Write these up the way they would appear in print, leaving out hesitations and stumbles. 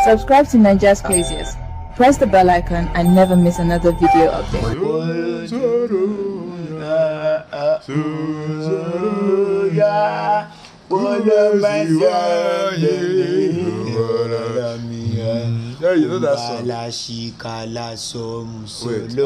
Subscribe to Nigeria's Craziest. Press the bell icon and never miss another video update. Yeah, you know that song. Wait,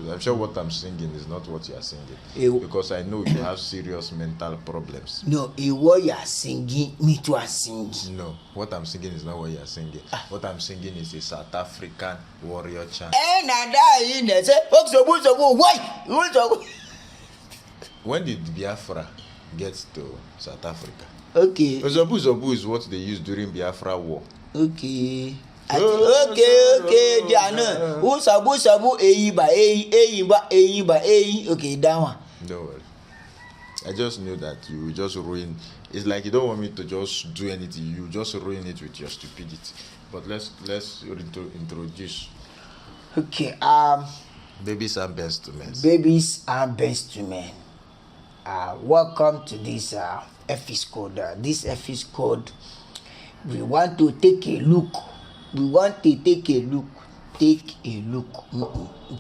I'm sure what I'm singing is not what you are singing. Because I know you have serious mental problems. No, what you are singing, me too are singing. No, what I'm singing is not what you are singing. What I'm singing is a South African warrior chant. When did Biafra get to South Africa? Okay. Zobu is what they used during Biafra war. Okay. Okay. Diana. Sabu eyiba. Okay, that one. No worry. I just knew that you will just ruin. It's like you don't want me to just do anything. You just ruin it with your stupidity. But let's introduce. Okay. Babies are best to men. Babies are best to men. Welcome to this FX code. This FX code, we want to take a look. Take a look.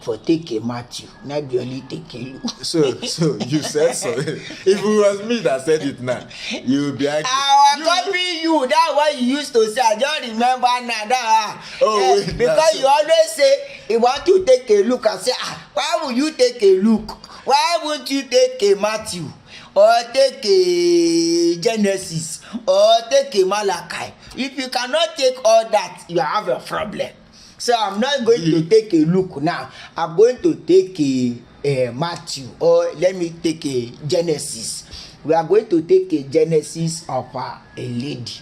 For take a Matthew, not be only take a look. So you said so. If it was me that said it now, you would be angry. I will copy you. That's what you used to say. I don't remember now. Wait, because you always say you want to take a look and say, why would you take a look? Why won't you take a Matthew or take a Genesis or take a Malachi? If you cannot take all that, you have a problem. So I'm not going to take a look now. I'm going to take a Matthew, or let me take a Genesis. We are going to take a Genesis of a lady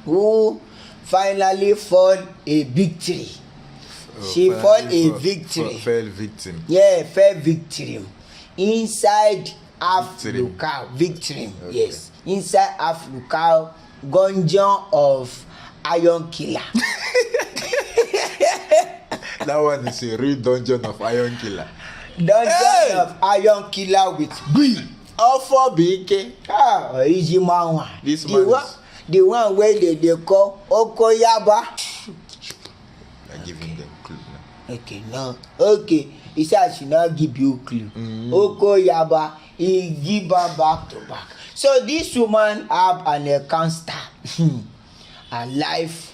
who finally fall a victory. She fell victim. Yeah, fell victim. Inside Alph Lukau. Victim. Okay. Yes. Inside Alph Lukau, Gungeon of Iron Killer. That one is a real dungeon of Iron Killer. Dungeon of Iron Killer with B. Alpha BK. Original one. This man the one where they call Okoyaba. I'm giving them clue now. Okay, no. Okay. He said I should not give you clue. Okoyaba, he give her back to back. So this woman have an account star. Her life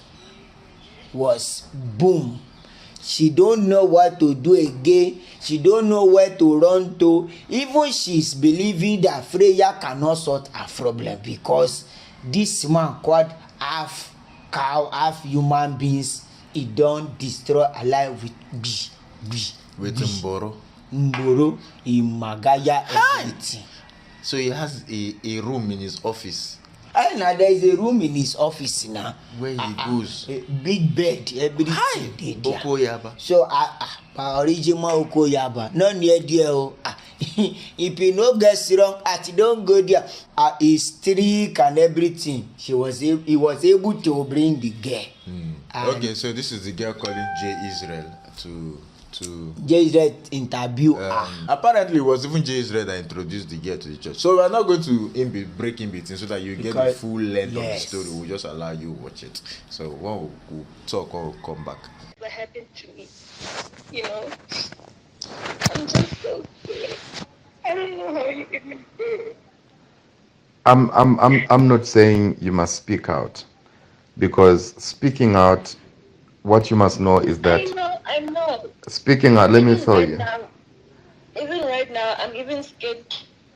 was boom. She don't know what to do again. She don't know where to run to. Even she's believing that Freya cannot sort her problem because this man called half cow, half human beings, he don't destroy her life with B. With Mboro, Imagaya, everything. So he has a room in his office. Now there is a room in his office now. Where he goes. A big bed, everything. Okoyaba. So original Okoyaba. No near there. If you no get wrong, don't go there. His streak and everything. He was able to bring the girl. Okay, so this is the girl calling J Israel to J Israel interview. Apparently it was even J Israel that introduced the girl to the church. So we're not going to break in between so that you get the full length of the story. We'll just allow you to watch it. So when we'll talk or we'll come back. What happened to me? You know, I'm just so scared. I don't know how you even do it. I'm not saying you must speak out, because speaking out, what you must know is that I know. Speaking out, let me tell you. Even right now, I'm even scared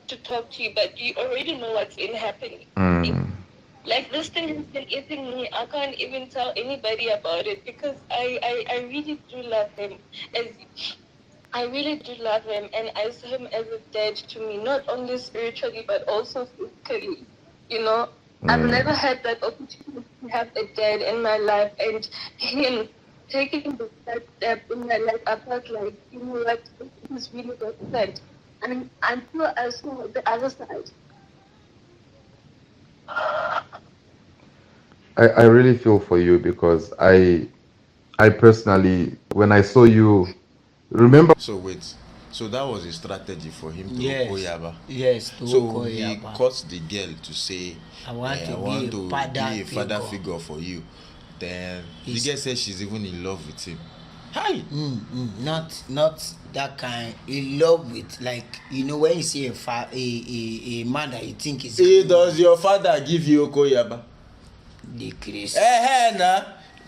to talk to you, but you already know what's been happening. Like, this thing has been eating me. I can't even tell anybody about it because I really do love him. I really do love him, and I saw him as a dad to me, not only spiritually but also physically. You know, I've never had that opportunity to have a dad in my life, and him taking that step in my life, I felt like, you know what, it was really good. And until I saw the other side. I really feel for you, because I personally, when I saw you, remember. So wait, So that was a strategy for him to Yes. Okoyaba. Yes, to So he Okoyaba. caught the girl to say, I want to be a father figure for you. Then the girl says she's even in love with him. Hi. Not that kind. In love with, like, you know, when you see a man that you think is. Does your father give you Okoyaba? The Chris. Nah.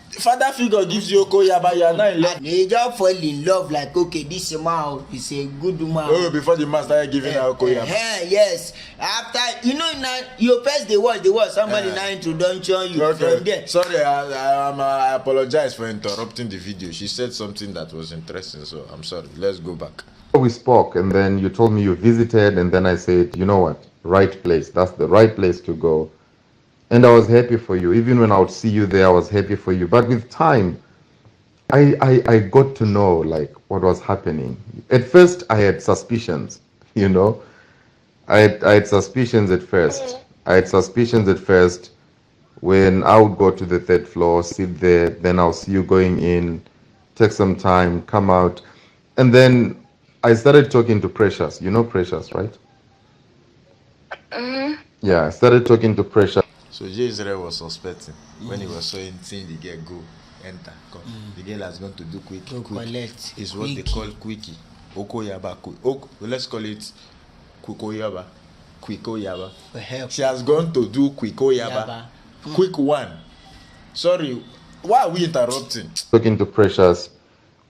Father figure gives you Okoyaba, you are not in love. They just fall in love, like, okay, this man is a good man. Oh, before the man started giving her Okoyaba. Yes. After, you know, now you first the word, somebody now introduction you from there. Sorry, I apologize for interrupting the video. She said something that was interesting, so I'm sorry. Let's go back. We spoke, and then you told me you visited, and then I said, you know what, right place. That's the right place to go. And I was happy for you. Even when I would see you there, I was happy for you. But with time, I got to know like what was happening. At first, I had suspicions, you know. I had suspicions at first. When I would go to the third floor, sit there, then I'll see you going in, take some time, come out. And then I started talking to Precious. You know Precious, right? Yeah, I started talking to Precious. So Jay Israel was suspecting when he was seeing the girl go, enter. The girl has gone to do quick. Collect. It's what they call quickie. Okoyaba. Let's call it Kukoyaba. Quickoyaba. She has gone to do Quickoyaba. Quick one. Sorry, why are we interrupting? Talking to Precious.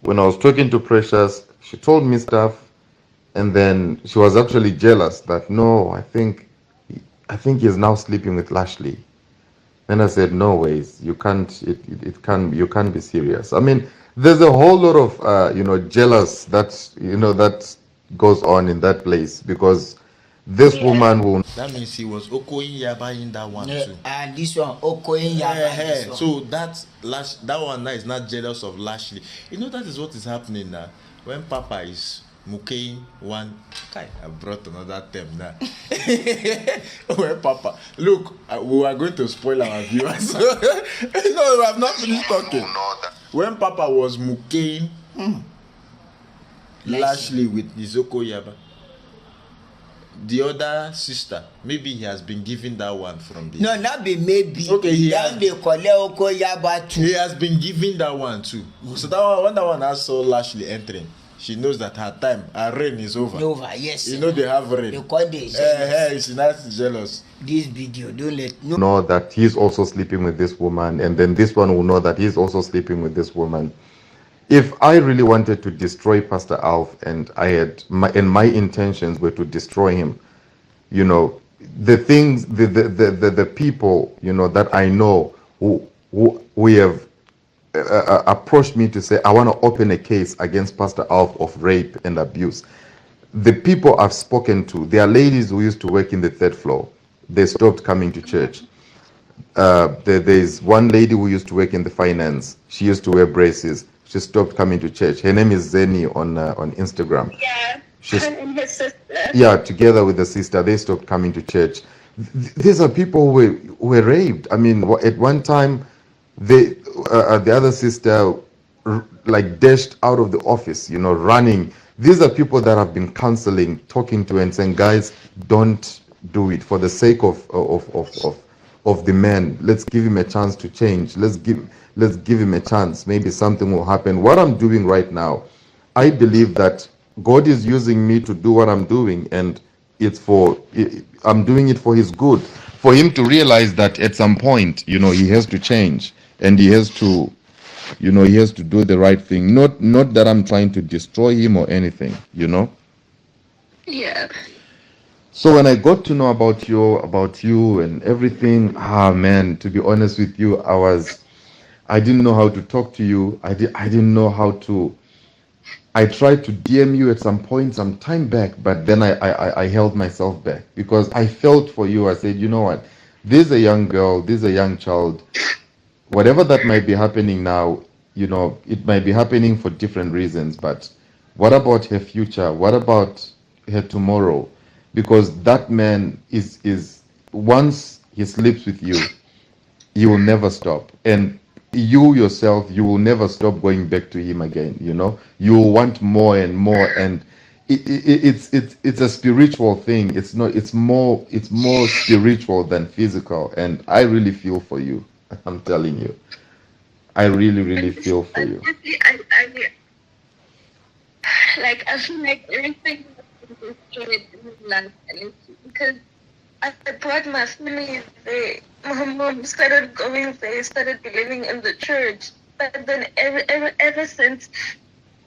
When I was talking to Precious, she told me stuff, and then she was actually jealous that no, I think he's now sleeping with Lashley. Then I said, no ways, you can't be serious. I mean, there's a whole lot of jealous that goes on in that place, because this woman will. That means he was Okoyaba in that one too. And this one Okoyaba. So that one now is not jealous of Lashley. You know, that is what is happening now. When Papa is Mukein one, I brought another term now. When Papa, look, we are going to spoil our viewers. No, we have not finished talking. When Papa was Mukein Lashley with Izoko Yaba, the other sister, maybe he has been given that one from the. No, not be maybe. Okay, he has been given that one too. So that one, when that one has saw Lashley entering, she knows that her reign is over. Yes. You know they have reign. You call this. She's not jealous. This video, don't let know that he's also sleeping with this woman, and then this one will know that he's also sleeping with this woman. If I really wanted to destroy Pastor Alph, and my intentions were to destroy him, you know, the things, the people, you know, that I know who have approached me to say, I want to open a case against Pastor Alph of rape and abuse. The people I've spoken to, there are ladies who used to work in the third floor. They stopped coming to church. There's one lady who used to work in the finance. She used to wear braces. She stopped coming to church. Her name is Zeni on Instagram. Yeah, and his sister. Yeah, together with the sister, they stopped coming to church. These are people who were raped. I mean, at one time, the other sister like dashed out of the office, you know, running. These are people that have been counseling, talking to, and saying, guys, don't do it for the sake of the man. Let's give him a chance to change. Let's give him a chance. Maybe something will happen. What I'm doing right now, I believe that God is using me to do what I'm doing, and I'm doing it for his good, for him to realize that at some point, you know, he has to change, and he has to do the right thing. Not that I'm trying to destroy him or anything, you know. Yeah. So when I got to know about you and everything, man, to be honest with you, I didn't know how to talk to you. I didn't know how to. I tried to DM you at some point, some time back, but then I held myself back because I felt for you. I said, you know what? This is a young girl. This is a young child. Whatever that might be happening now, you know, it might be happening for different reasons, but what about her future? What about her tomorrow? Because that man is once he sleeps with you, he will never stop. And you yourself, you will never stop going back to him again, you know. You will want more and more. And it's a spiritual thing. It's not. It's more spiritual than physical. And I really feel for you. I'm telling you, I really feel for you. Like I feel like everything is destroyed in my life, and it's because I brought my family there. My mom started going there, started believing in the church. But then ever since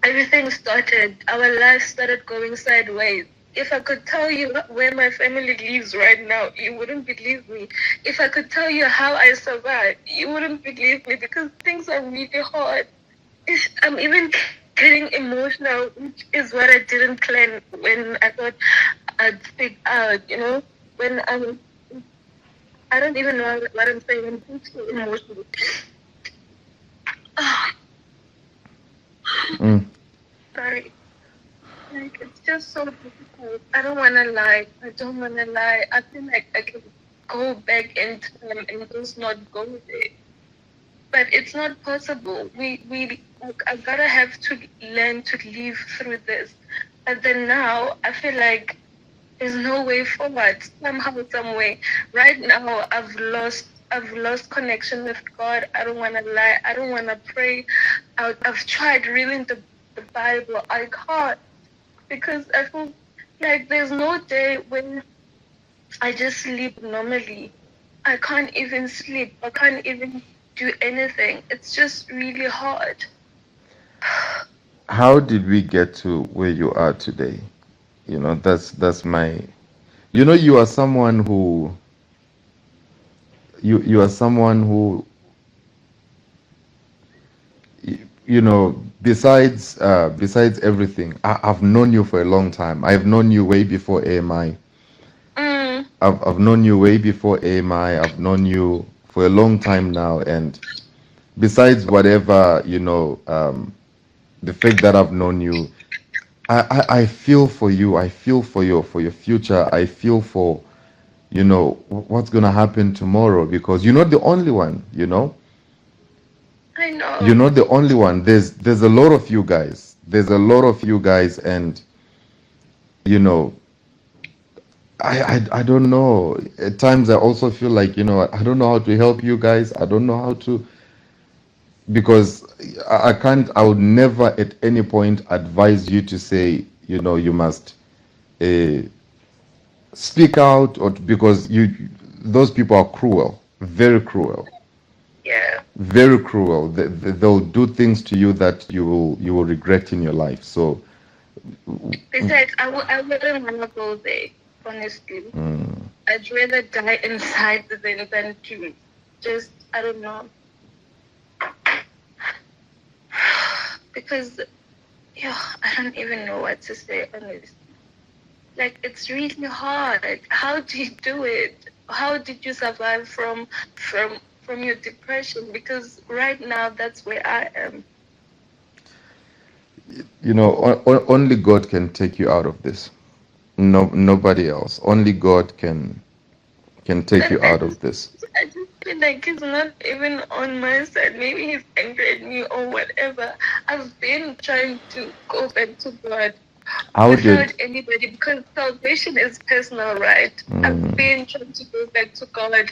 everything started, our lives started going sideways. If I could tell you where my family lives right now, you wouldn't believe me. If I could tell you how I survived, you wouldn't believe me because things are really hard. I'm even getting emotional, which is what I didn't plan when I thought I'd speak out, when I don't even know what I'm saying. I'm so emotional. Sorry. Like, it's just so difficult. I don't want to lie. I feel like I can go back in time and just not go there. But it's not possible. I gotta have to learn to live through this. But then now, I feel like there's no way forward. Somehow, some way. Right now, I've lost connection with God. I don't want to lie. I don't want to pray. I've tried reading the Bible. I can't because I feel like there's no day when I just sleep normally. I can't even sleep. I can't even do anything. It's just really hard. How did we get to where you are today? That's my. You are someone who. You are someone who. Besides everything, I've known you for a long time. I've known you way before AMI. I've known you way before AMI. I've known you for a long time now, and besides whatever, the fact that I've known you, I feel for you. I feel for your future. I feel for, what's gonna happen tomorrow, because you're not the only one. I know. You're not the only one. There's a lot of you guys. There's a lot of you guys, and I don't know. At times I also feel like, I don't know how to help you guys. I don't know how to, because I can't, I would never at any point advise you to say, you must speak out, or because those people are cruel, very cruel. Yeah. Very cruel. They'll do things to you that you will regret in your life. So besides, I wouldn't want to go there, honestly. I'd rather die inside than to just, I don't know. Because, I don't even know what to say, honestly. Like, it's really hard. How do you do it? How did you survive from your depression? Because right now, that's where I am. Only God can take you out of this. Nobody else. Only God can take you out of this. I just feel like he's not even on my side. Maybe he's angry at me or whatever. I've been trying to go back to God without anybody, because salvation is personal, right? I've been trying to go back to God.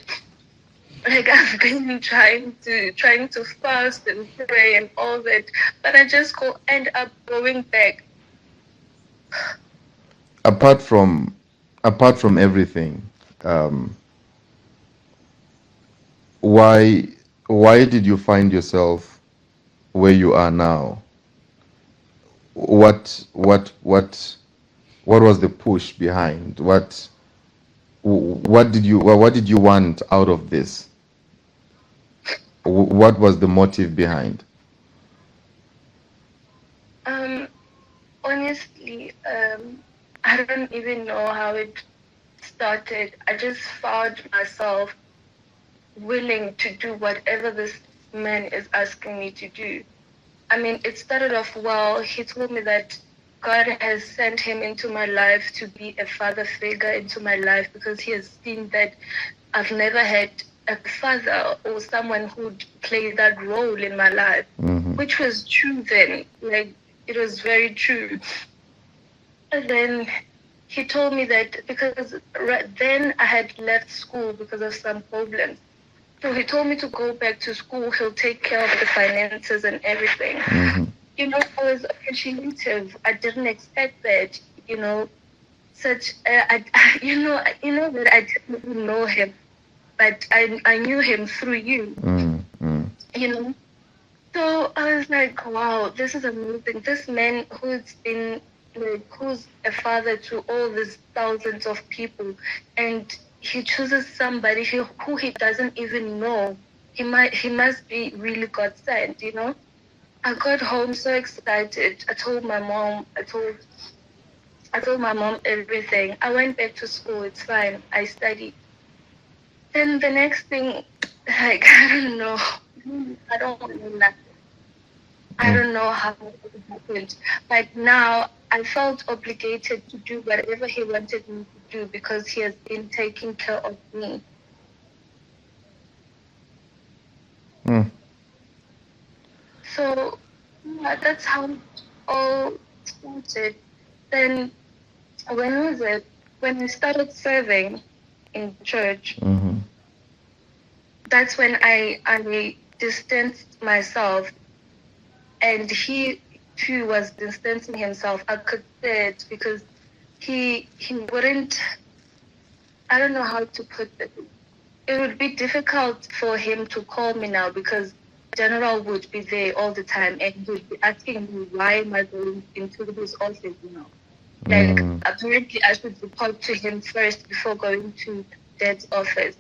Like, I've been trying to fast and pray and all that, but I just end up going back. Apart from everything, why did you find yourself where you are now? What was the push behind? What did you want out of this? What was the motive behind? Honestly, I don't even know how it started. I just found myself willing to do whatever this man is asking me to do. I mean, it started off well. He told me that God has sent him into my life to be a father figure into my life, because he has seen that I've never had a father or someone who'd play that role in my life, which was true then. Like, it was very true. And then he told me that because then I had left school because of some problems. So he told me to go back to school. He'll take care of the finances and everything. Mm-hmm. You know, I was appreciative. I didn't expect that. You know, such. You know that I didn't even know him, but I knew him through you. Mm-hmm. You know. So I was like, wow, this is amazing. This man who's been who's a father to all these thousands of people, and he chooses somebody who he doesn't even know. He must be really God sent, you know. I got home so excited. I told my mom. I told my mom everything. I went back to school. It's fine. I studied. Then the next thing, like I don't know. I don't know nothing. I don't know how it happened. But now I felt obligated to do whatever he wanted me to do because he has been taking care of me. Mm. So yeah, that's how it all started. Then when was it? When I started serving in church, Mm-hmm. that's when I distanced myself, and he too was distancing himself. I could say it because he wouldn't. I don't know how to put it. It would be difficult for him to call me now because General would be there all the time and he would be asking me why am I going into his office now. Like apparently I should report to him first before going to Dad's office.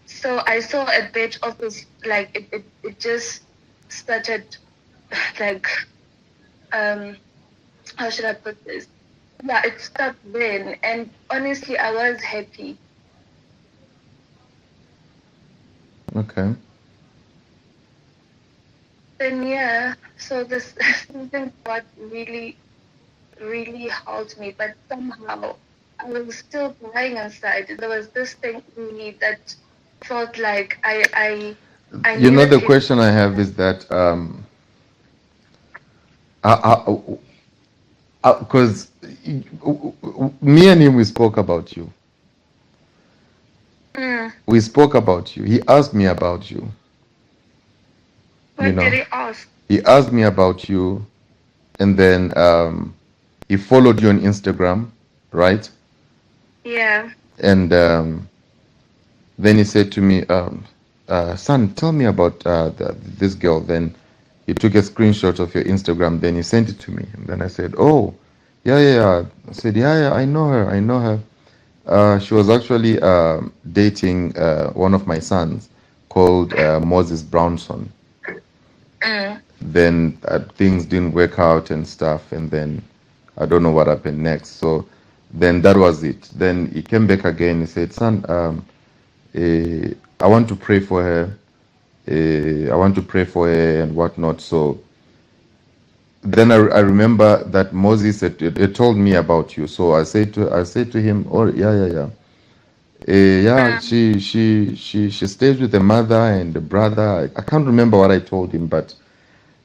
So I saw a bit of this, like it just started like how should I put this? Yeah, it stopped then, and honestly, I was happy. Okay. Then yeah, so this something what really, really helped me, but somehow I was still dying inside. There was this thing in me that felt like I You know, needed the him. question I have is that because me and him, we spoke about you. We spoke about you. He asked me about you. You What did know, he ask? he asked me about you, and then he followed you on Instagram, right? Yeah. And then he said to me, "Son, tell me about this girl." Then he took a screenshot of your Instagram. Then he sent it to me. And then I said, "Oh, yeah, yeah, yeah." I said, "Yeah, yeah, I know her. I know her. She was actually dating one of my sons called Moses Brownson. Then things didn't work out and stuff, and then I don't know what happened next. So then that was it. Then he came back again. He said, "Son, I want to pray for her. I want to pray for her and whatnot." So then I remember that Moses had told me about you. So I said to him, "Oh, yeah, yeah, yeah. Yeah, she stays with the mother and the brother. I can't remember what I told him, but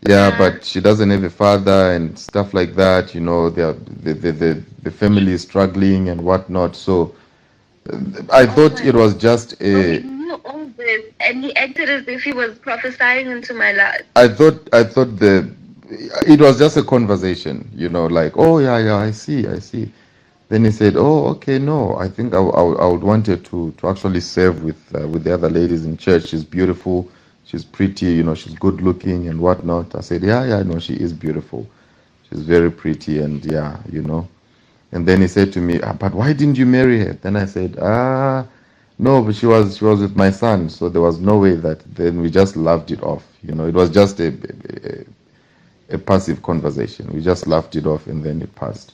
yeah, but she doesn't have a father and stuff like that. You know, the family is struggling and whatnot. So I thought it was just So he a. knew all this, and he acted as if he was prophesying into my life. I thought it was just a conversation. You know, like, oh yeah, yeah, I see. Then he said, "Oh, okay, no, I think I would want her to actually serve with the other ladies in church. She's beautiful, she's pretty, you know, she's good looking and whatnot." I said, "Yeah, yeah, no, she is beautiful. She's very pretty, and yeah, you know." And then he said to me, "But why didn't you marry her?" Then I said, no, but she was with my son, so there was no way that." Then we just laughed it off. You know, it was just a passive conversation. We just laughed it off, and then it passed.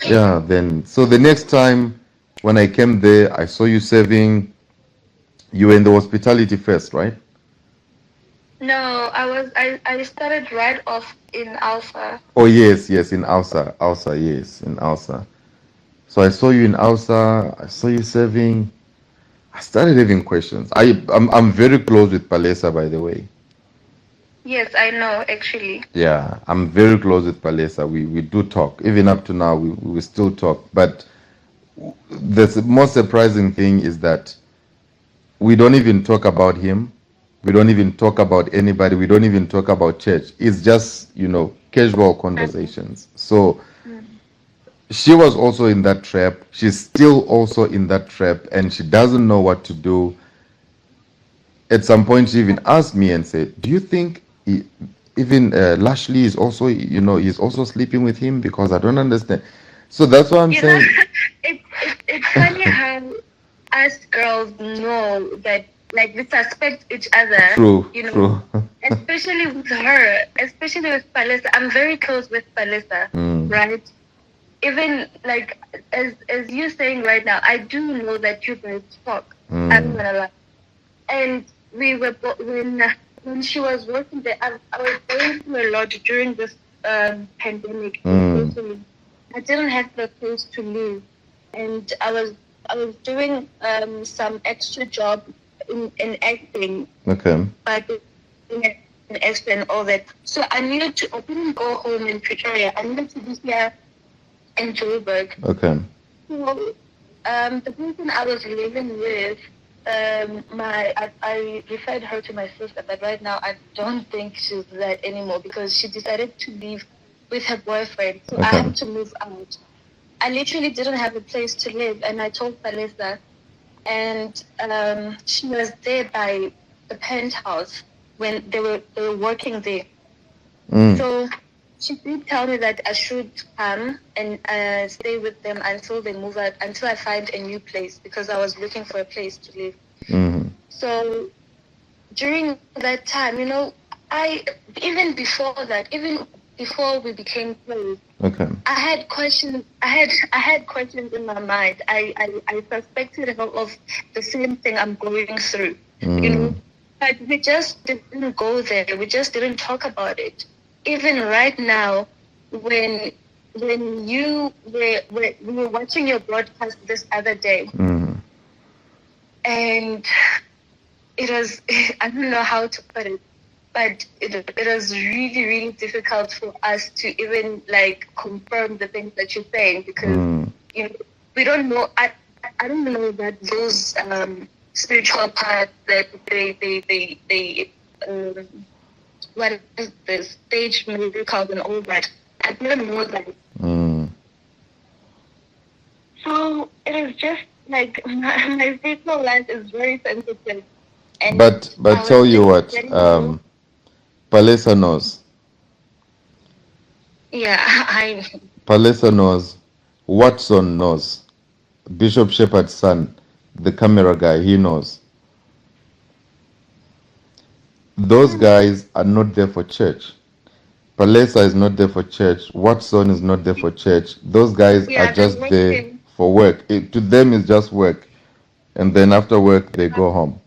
Yeah, then so the next time when I came there, I saw you serving. You were in the hospitality first, right? No, I started right off in Alpha. Oh yes, yes, in Alsa, yes, in Alsa. So I saw you in Alsa. I saw you serving. I started having questions. I'm very close with Palesa, by the way. Yes, I know, actually. Yeah, I'm very close with Palesa. We do talk. Even up to now, we still talk. But the most surprising thing is that we don't even talk about him. We don't even talk about anybody. We don't even talk about church. It's just, casual conversations. So she was also in that trap. She's still also in that trap, and she doesn't know what to do. At some point, she even asked me and said, "Do you think even Lashley is also, he's also sleeping with him? Because I don't understand." So that's what I'm You know, saying. it's funny how us girls know that, like, we suspect each other, True, you know, true. especially with her, especially with Palisa. I'm very close with Palisa, right? Even like as you're saying right now, I do know that you guys talk. I'm not gonna lie. And we were when she was working there, I was going through a lot during this pandemic. Especially, I didn't have the place to live, and I was doing some extra job in acting. Okay. But in extra and all that. So I needed to. I couldn't go home in Pretoria. I needed to be here in Joburg. Okay. So the person I was living with, I referred her to my sister, but right now I don't think she's that anymore because she decided to leave with her boyfriend. So I had to move out. I literally didn't have a place to live, and I told Palisa, and she was there by the penthouse when they were working there. So she did tell me that I should come and stay with them until they move out, until I find a new place, because I was looking for a place to live. So during that time, I even before that, even before we became close, I had questions. I had questions in my mind. I suspected her of the same thing I'm going through, but we just didn't go there. We just didn't talk about it. Even right now, when we were watching your broadcast this other day, and it was I don't know how to put it, but it was really, really difficult for us to even like confirm the things that you're saying, because we don't know. I don't know that those spiritual parts that they what is the stage miracles and all that. I didn't know that. So it is just like my spiritual life is very sensitive. And But tell you what, Palesa knows. Yeah, Palesa knows. Watson knows. Bishop Shepherd's son, the camera guy, he knows. Those guys are not there for church. Palesa is not there for church. Watson is not there for church. Those guys are just there for work. To them, it's just work. And then after work, they go home,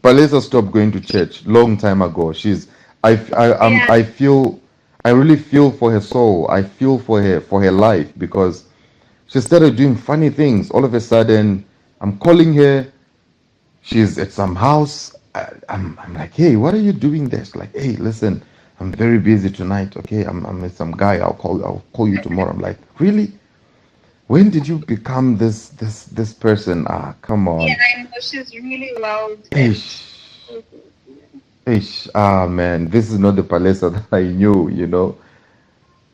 Palesa stopped going to church long time ago. I really feel for her soul. I feel for her life, because she started doing funny things. All of a sudden, I'm calling her. She's at some house. I'm like, hey, what are you doing there? She's like, hey, listen, I'm very busy tonight. Okay, I'm with some guy. I'll call you tomorrow. I'm like, really? When did you become this person? Come on. Yeah, I know, she's really loud. Man, this is not the Palesa that I knew,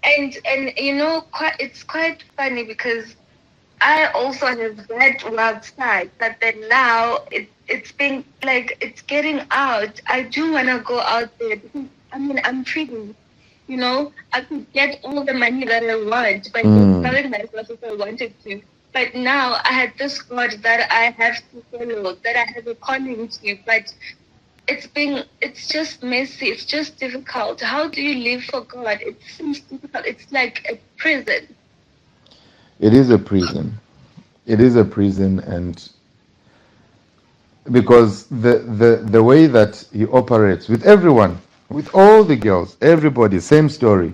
And it's quite funny because I also have that wild side, but then now it's been like it's getting out. I do wanna go out there because I'm pretty. I could get all the money that I want, but telling myself if I wanted to. But now I had this God that I have to follow, that I have a calling to, but it's just messy. It's just difficult. How do you live for God? It seems difficult. It's like a prison. It is a prison. It is a prison, and because the way that he operates with everyone, with all the girls, everybody, same story.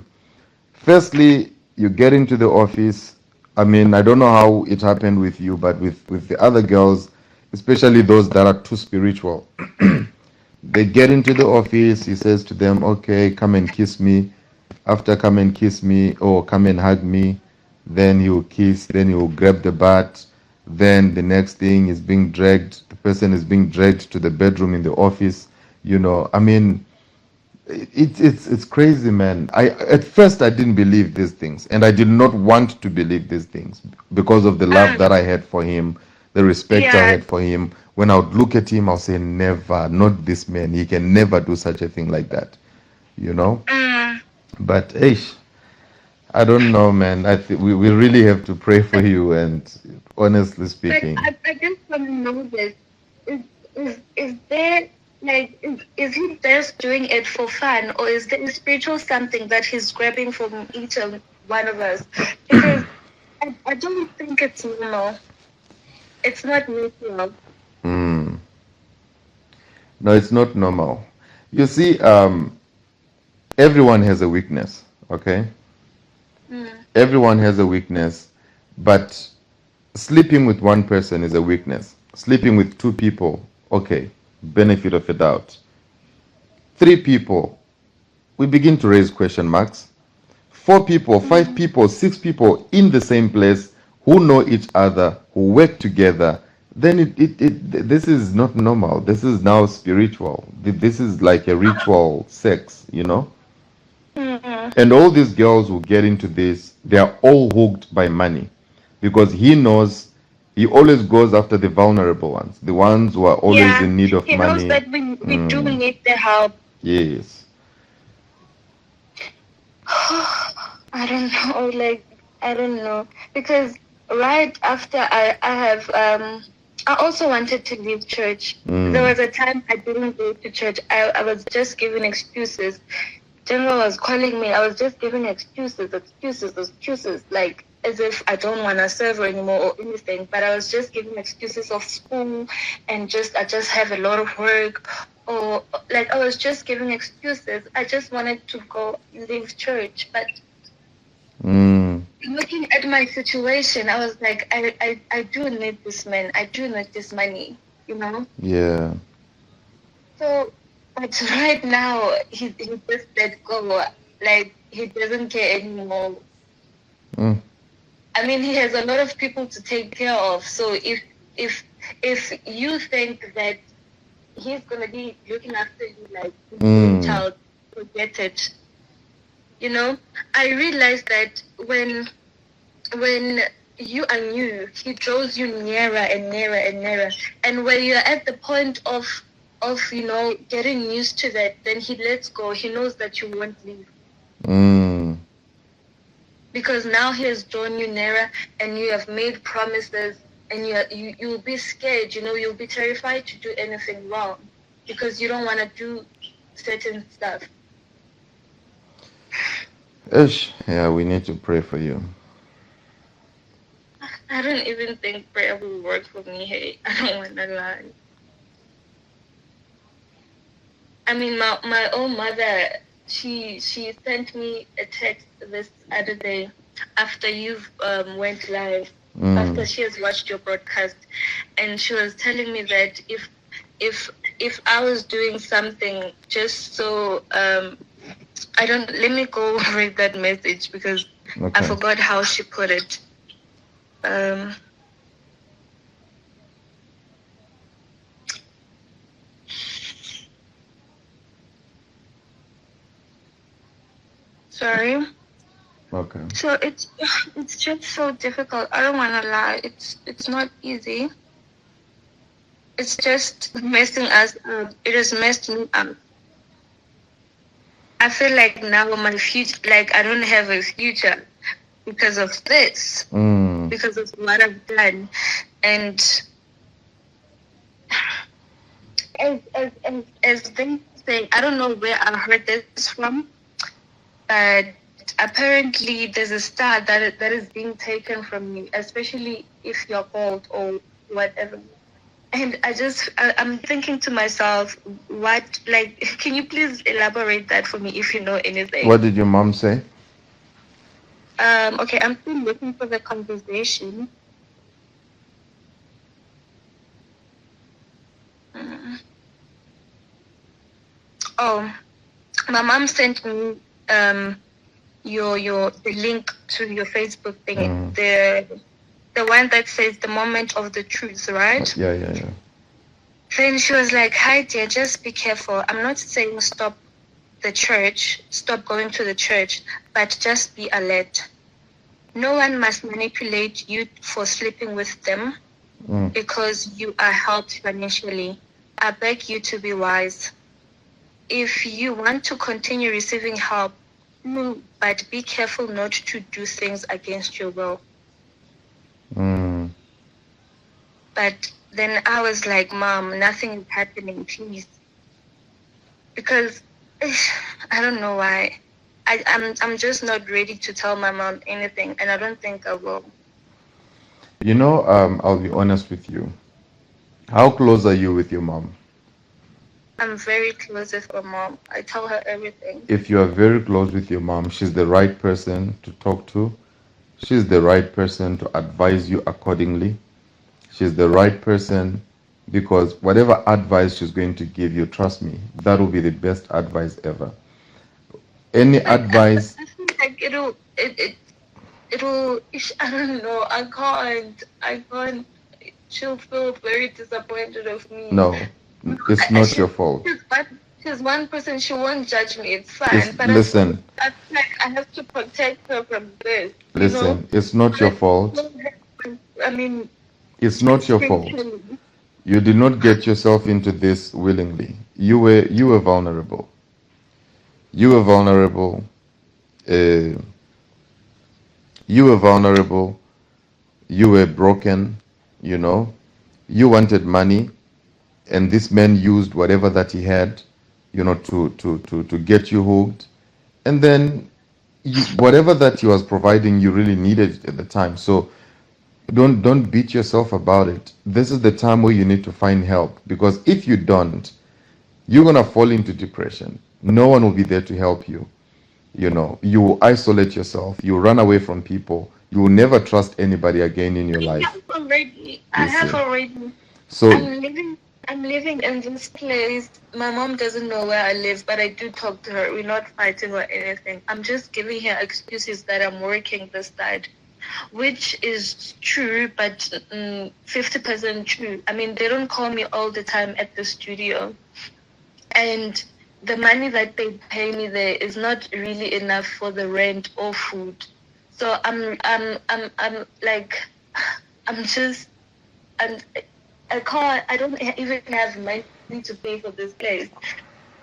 Firstly, you get into the office. I don't know how it happened with you, but with the other girls, especially those that are too spiritual, They get into the office. He says to them, "Okay, come and kiss me." After come and kiss me or come and hug me, then he will kiss. Then he will grab the butt. Then the next thing is being dragged. The person is being dragged to the bedroom in the office. I mean, it's crazy, man. I At first I didn't believe these things, and I did not want to believe these things because of the love that I had for him, the respect I Yeah. had for him. When I would look at him, I'll say, never, not this man. He can never do such a thing like that, you know. Mm. But I don't know, man. We really have to pray for you. And honestly But speaking, I just want to know this. Is there, like, is he just doing it for fun, or is there spiritual something that he's grabbing from each and one of us? Because I don't think it's normal. It's not natural. hmm, no, it's not normal. You see, everyone has a weakness, okay? Mm. Everyone has a weakness, but sleeping with one person is a weakness. Sleeping with two people, okay, benefit of a doubt. Three people, we begin to raise question marks. Four people, five Mm. people, six people in the same place who know each other, who work together, then this is not normal. This is now spiritual. This is like a ritual sex, you know? Mm. And all these girls who get into this, they are all hooked by money because he knows he always goes after the vulnerable ones, the ones who are always Yeah, in need of he knows money. that we do need the help. Yes. I don't know, like, I don't know, because right after I have I also wanted to leave church. There was a time I didn't go to church. I was just giving excuses. General was calling me. I was just giving excuses, like as if I don't want to serve her anymore or anything. But I was just giving excuses of school and I just have a lot of work, or like I was just giving excuses. I just wanted to go leave church, but looking at my situation, I was like, I do need this man. I do need this money, you know? Yeah. So, but right now, he just let go. Like, he doesn't care anymore. Mm. I mean, he has a lot of people to take care of. So if you think that he's going to be looking after you like a child, forget it. You know, I realized that when you are new, he draws you nearer and nearer and nearer. And when you're at the point of getting used to that, then he lets go. He knows that you won't leave. Because now he has drawn you nearer and you have made promises, and you'll be scared, you'll be terrified to do anything wrong because you don't want to do certain stuff. Yeah, we need to pray for you. I don't even think prayer will work for me. Hey, I don't want to lie. I mean, my own mother, she sent me a text this other day after you went live, after she has watched your broadcast, and she was telling me that if I was doing something just so let me go read that message because I forgot how she put it. Sorry. Okay. So it's just so difficult. I don't want to lie. It's not easy. It's just messing us up. It has messed me up. I feel like now my future, like I don't have a future because of this, because of what I've done, and as they say, I don't know where I heard this from, but apparently there's a star that is being taken from you, especially if you're bald or whatever. And I'm thinking to myself, can you please elaborate that for me if you know anything? What did your mom say? Okay, I'm still looking for the conversation. Oh, my mom sent me the link to your Facebook thing, the one that says the moment of the truth, right? Yeah. Then she was like, "Hi dear, just be careful. I'm not saying stop going to the church, but just be alert. No one must manipulate you for sleeping with them because you are helped financially. I beg you to be wise. If you want to continue receiving help, but be careful not to do things against your will." But then I was like, "Mom, nothing is happening, please." Because I don't know why. I'm just not ready to tell my mom anything, and I don't think I will. You know, I'll be honest with you. How close are you with your mom? I'm very close with my mom. I tell her everything. If you are very close with your mom, she's the right person to talk to. She's the right person to advise you accordingly. She's the right person because whatever advice she's going to give you, trust me, that will be the best advice ever. Any advice. I feel like it'll. I don't know. I can't. She'll feel very disappointed of me. No, it's not your fault. She's one person. She won't judge me. It's fine. But Listen. I feel like I have to protect her from this. Listen, it's not your fault. I mean, it's not your fault. You did not get yourself into this willingly. You were vulnerable. You were vulnerable. You were vulnerable. You were broken. You wanted money, and this man used whatever that he had, to get you hooked, and then whatever that he was providing, you really needed at the time. So don't beat yourself about it. This is the time where you need to find help, because if you don't, you're gonna fall into depression. No one will be there to help you. You will isolate yourself. You will run away from people. You will never trust anybody again in your life. I have already. So I'm living in this place. My mom doesn't know where I live, but I do talk to her. We're not fighting or anything. I'm just giving her excuses that I'm working this side, which is true, but 50% true. I mean, they don't call me all the time at the studio, and the money that they pay me there is not really enough for the rent or food. So I'm like, I don't even have money to pay for this place.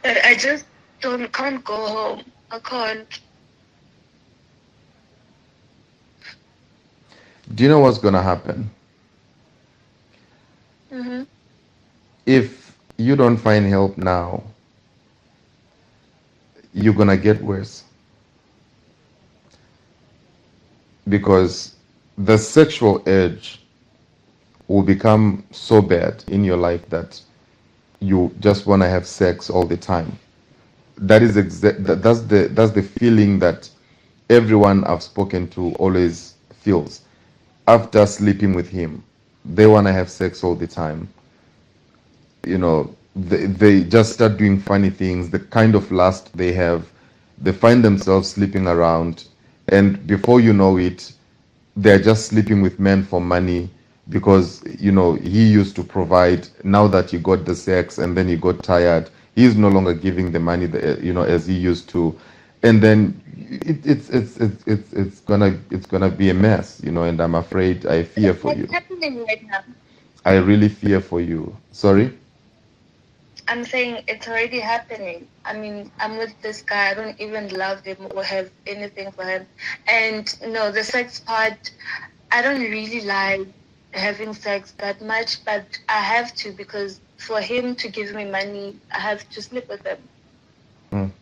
But I just can't go home. I can't. do you know what's gonna happen? If you don't find help now, you're gonna get worse, because the sexual urge will become so bad in your life that you just want to have sex all the time. That's the feeling that everyone I've spoken to always feels after sleeping with him. They want to have sex all the time. They just start doing funny things. The kind of lust they have, they find themselves sleeping around, and before you know it, they're just sleeping with men for money, because he used to provide. Now that you got the sex and then you got tired, he's no longer giving the money as he used to, and then it's gonna be a mess, and I'm afraid, I fear for you. It's happening right now. I really fear for you. Sorry? I'm saying it's already happening. I mean, I'm with this guy. I don't even love him or have anything for him. And no, the sex part, I don't really like having sex that much, but I have to, because for him to give me money, I have to sleep with him. And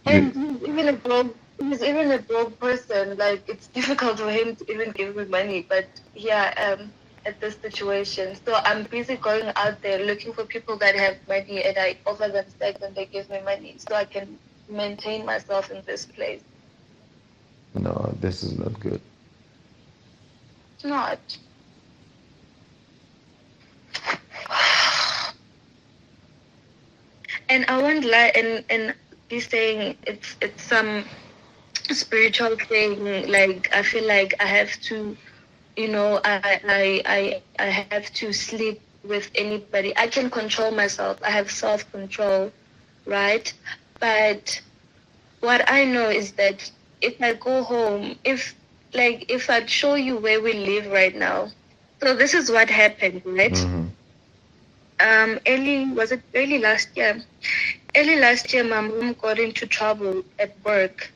he's even a broke person. Like, it's difficult for him to even give me money. But yeah, at this situation. So I'm busy going out there looking for people that have money, and I offer them sex and they give me money so I can maintain myself in this place. No, this is not good. It's not. And I won't lie and be saying it's some spiritual thing. Like I feel like I have to, I have to sleep with anybody. I can control myself. I have self-control, right? But what I know is that if I go home, if I'd show you where we live right now. So this is what happened, right? Mm-hmm. Early last year? Early last year, my mom got into trouble at work.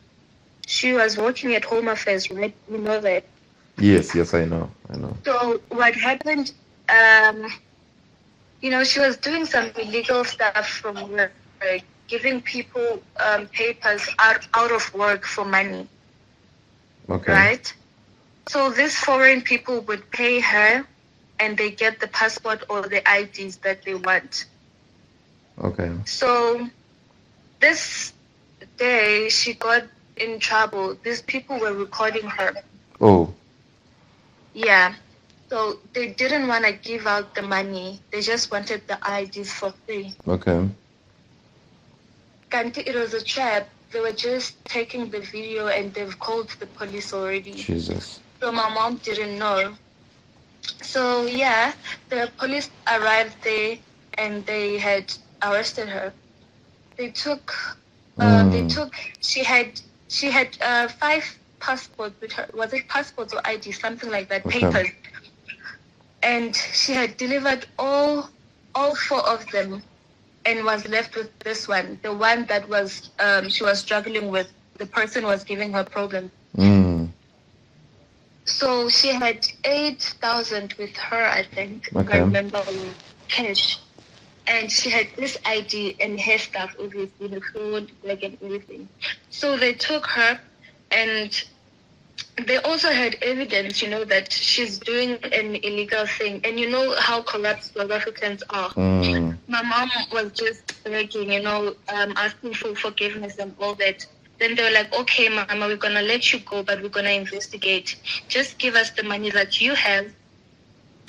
She was working at Home Affairs, right? You know that. Yes, I know. So what happened? She was doing some illegal stuff from work, giving people papers out of work for money. Okay. Right? So these foreign people would pay her and they get the passport or the IDs that they want. Okay. So this day she got in trouble. These people were recording her. Oh. Yeah. So they didn't want to give out the money. They just wanted the IDs for free. Okay. It was a trap. They were just taking the video and they've called the police already. Jesus. So my mom didn't know. So yeah, the police arrived there and they had arrested her. They took. She had 5 passports with her. Was it passports or ID, something like that? Okay. Papers. And she had delivered all 4 of them, and was left with this one, the one that was she was struggling with. The person was giving her problems. So she had 8,000 with her, I think. Okay. I remember, cash. And she had this ID and her stuff, obviously, her phone, like, and everything. So they took her, and they also had evidence, that she's doing an illegal thing. And you know how corrupt South Africans are. My mom was just begging, asking for forgiveness and all that. Then they were like, okay, Mama, we're going to let you go, but we're going to investigate. Just give us the money that you have,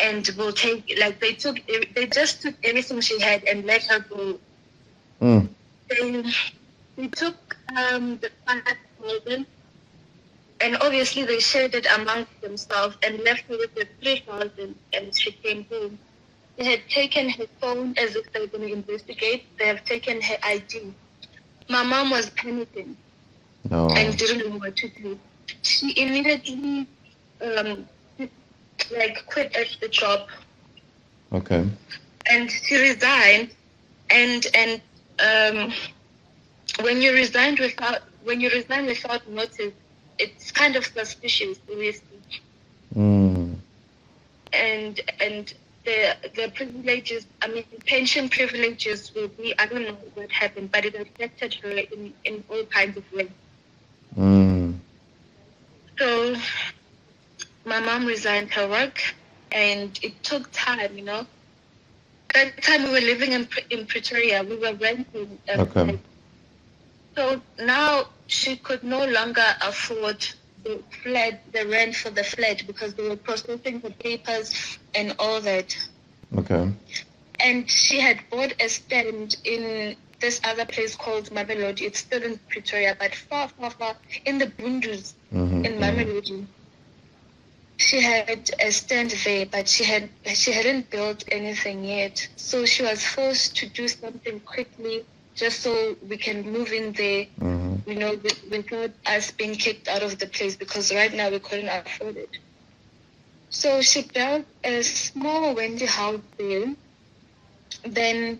and we'll take, they just took everything she had and let her go. They took the 5,000, and obviously they shared it amongst themselves and left her with the 3,000, and she came home. They had taken her phone as if they were going to investigate. They have taken her ID. My mom was panicking. No. And didn't know what to do. She immediately quit at the job. Okay. And she resigned. And when you resign without notice, it's kind of suspicious, obviously. And the privileges, pension privileges will be, I don't know what happened, but it affected her in all kinds of ways. So my mom resigned her work, and it took time, That time we were living in Pretoria. We were renting. Okay. So now she could no longer afford the rent for the flat, because they were processing the papers and all that. Okay. And she had bought a stand in this other place called Mamelodi. It's still in Pretoria, but far, far, far in the Bundus in Mamelodi. She had a stand there, but she hadn't built anything yet. So she was forced to do something quickly just so we can move in there, without us being kicked out of the place, because right now we couldn't afford it. So she built a small Wendy house there. Then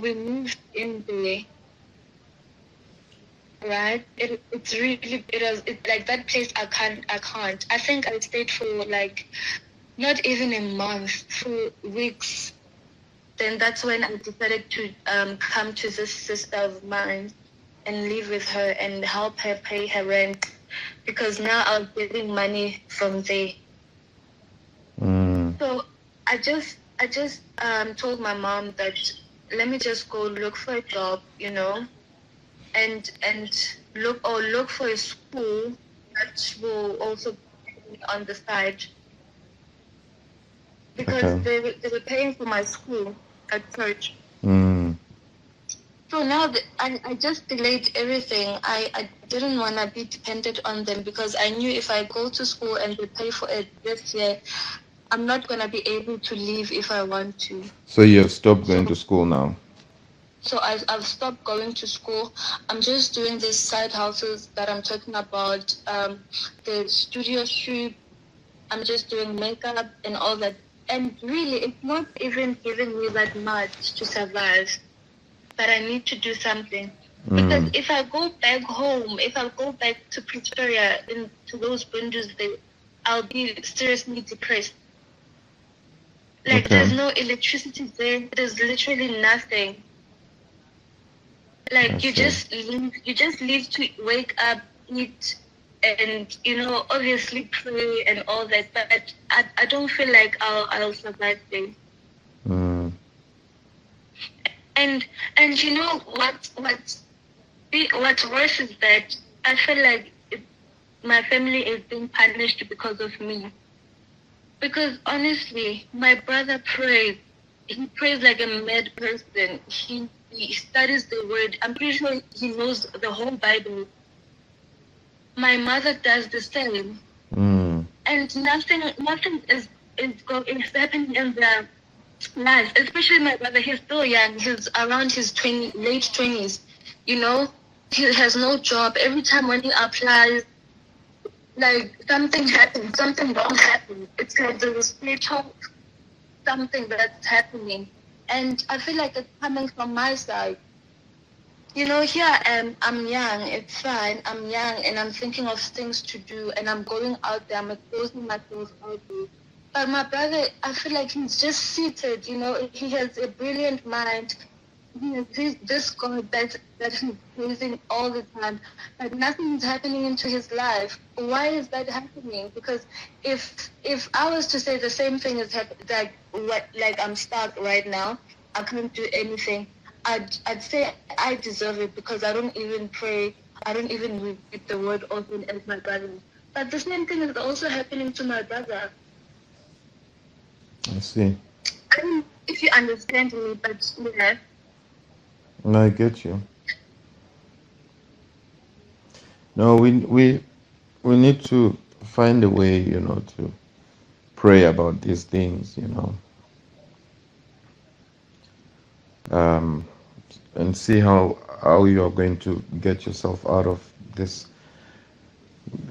we moved in there. Right? It's like that place. I can't. I think I stayed for not even a month, for weeks. Then that's when I decided to come to this sister of mine and live with her and help her pay her rent, because now I was getting money from there. So I just told my mom that let me just go look for a job, and look for a school that will also be on the side, because they were paying for my school at church. So now I just delayed everything. I didn't want to be dependent on them because I knew if I go to school and they pay for it this year, I'm not going to be able to leave if I want to. So you have stopped going to school now? So I've stopped going to school. I'm just doing these side houses that I'm talking about, the studio shoot. I'm just doing makeup and all that. And really, it's not even giving me that much to survive. But I need to do something. Because if I go back home, if I go back to Pretoria, into those windows, I'll be seriously depressed. Like, there's no electricity there. There's literally nothing. Like, you just leave to wake up, eat, and, obviously pray and all that. But I don't feel like I'll survive there. And you know what's worse is that I feel like my family is being punished because of me. Because honestly, my brother prays. He prays like a mad person. He studies the word. I'm pretty sure he knows the whole Bible. My mother does the same. And nothing is happening in their lives. Especially my brother, he's still young. He's around his late 20s. He has no job. Every time when he applies, like something happens, something wrong happens. It's like there's a spiritual something that's happening. And I feel like it's coming from my side. Here I am, I'm young, it's fine, I'm young and I'm thinking of things to do and I'm going out there, I'm exposing myself out there. But my brother, I feel like he's just seated, he has a brilliant mind. He has this God that he's praising all the time, but nothing is happening into his life. Why is that happening? Because if I was to say the same thing is like I'm stuck right now, I can't do anything, I'd say I deserve it because I don't even pray, I don't even read the word often as my brother. But the same thing is also happening to my brother. I see. I don't know if you understand me, but yeah. No, I get you. No, we need to find a way, to pray about these things, and see how you are going to get yourself out of this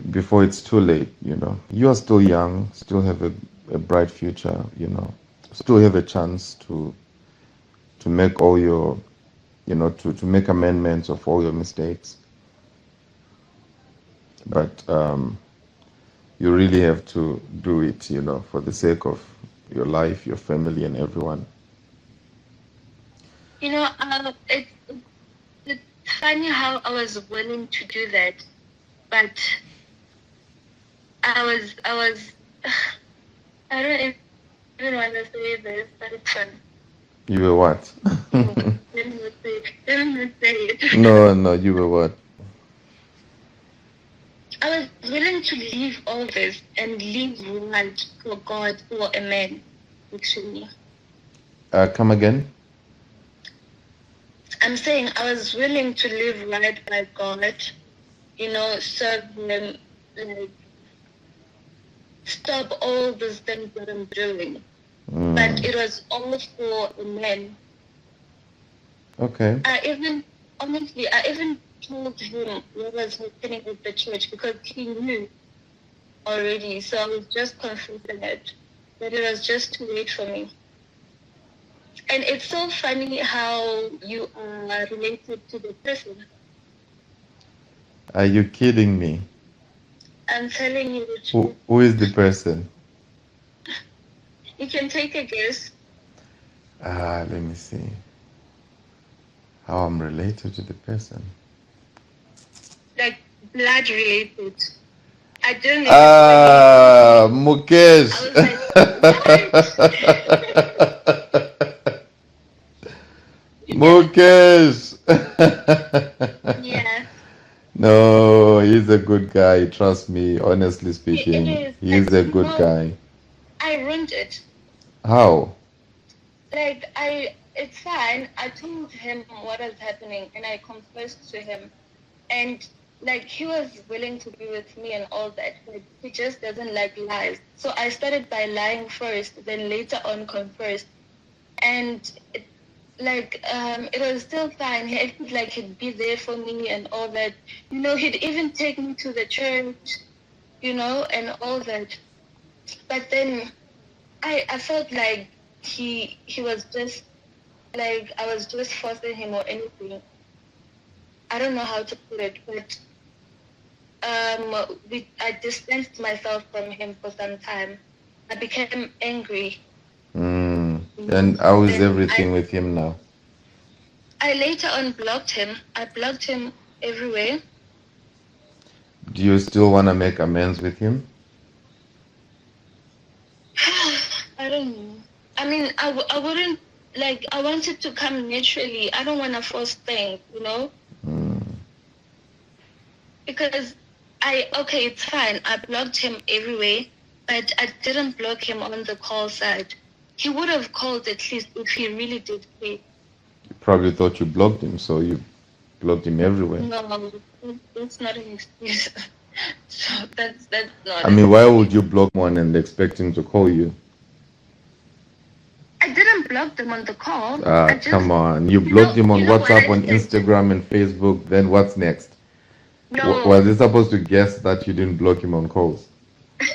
before it's too late. You are still young, still have a bright future, still have a chance to make all your to make amendments of all your mistakes. But you really have to do it, for the sake of your life, your family, and everyone. It's funny how I was willing to do that, but I was I don't even want to say this, but it's fun. You were what? Let me say it. No, you were what? I was willing to leave all this and leave right for God, for a man, actually. Come again? I'm saying I was willing to live right by God, serve Him, like, stop all these things that I'm doing. But it was all for a man. Okay. I even told him what was happening with the church because he knew already. So I was just confessing it, that it was just too late for me. And it's so funny how you are related to the person. Are you kidding me? I'm telling you the truth. Who is the person? You can take a guess. Let me see. How I'm related to the person. Like blood related. I don't know. Mukesh. Mukesh. Yeah. No, he's a good guy. Trust me. Honestly speaking, he's a good guy. I ruined it. How? it's fine. I told him what was happening and I confessed to him. And like he was willing to be with me and all that, but he just doesn't like lies. So I started by lying first, then later on confessed. And it was still fine. He acted like he'd be there for me and all that. He'd even take me to the church, and all that. But then I felt like he was just like I was just forcing him or anything. I don't know how to put it, but I distanced myself from him for some time. I became angry. And how is everything with him now? I later on blocked him. I blocked him everywhere. Do you still want to make amends with him? I don't know. I mean, I wouldn't, I want it to come naturally. I don't want to force things, Because okay, it's fine. I blocked him everywhere, but I didn't block him on the call side. He would have called at least if he really did pay. You probably thought you blocked him, so you blocked him everywhere. No, that's not an excuse. So that's not. I mean, why would you block one and expect him to call you? I didn't block them on the call. Come on. You blocked him on WhatsApp, on Instagram, and Facebook. Then what's next? No. Was he supposed to guess that you didn't block him on calls?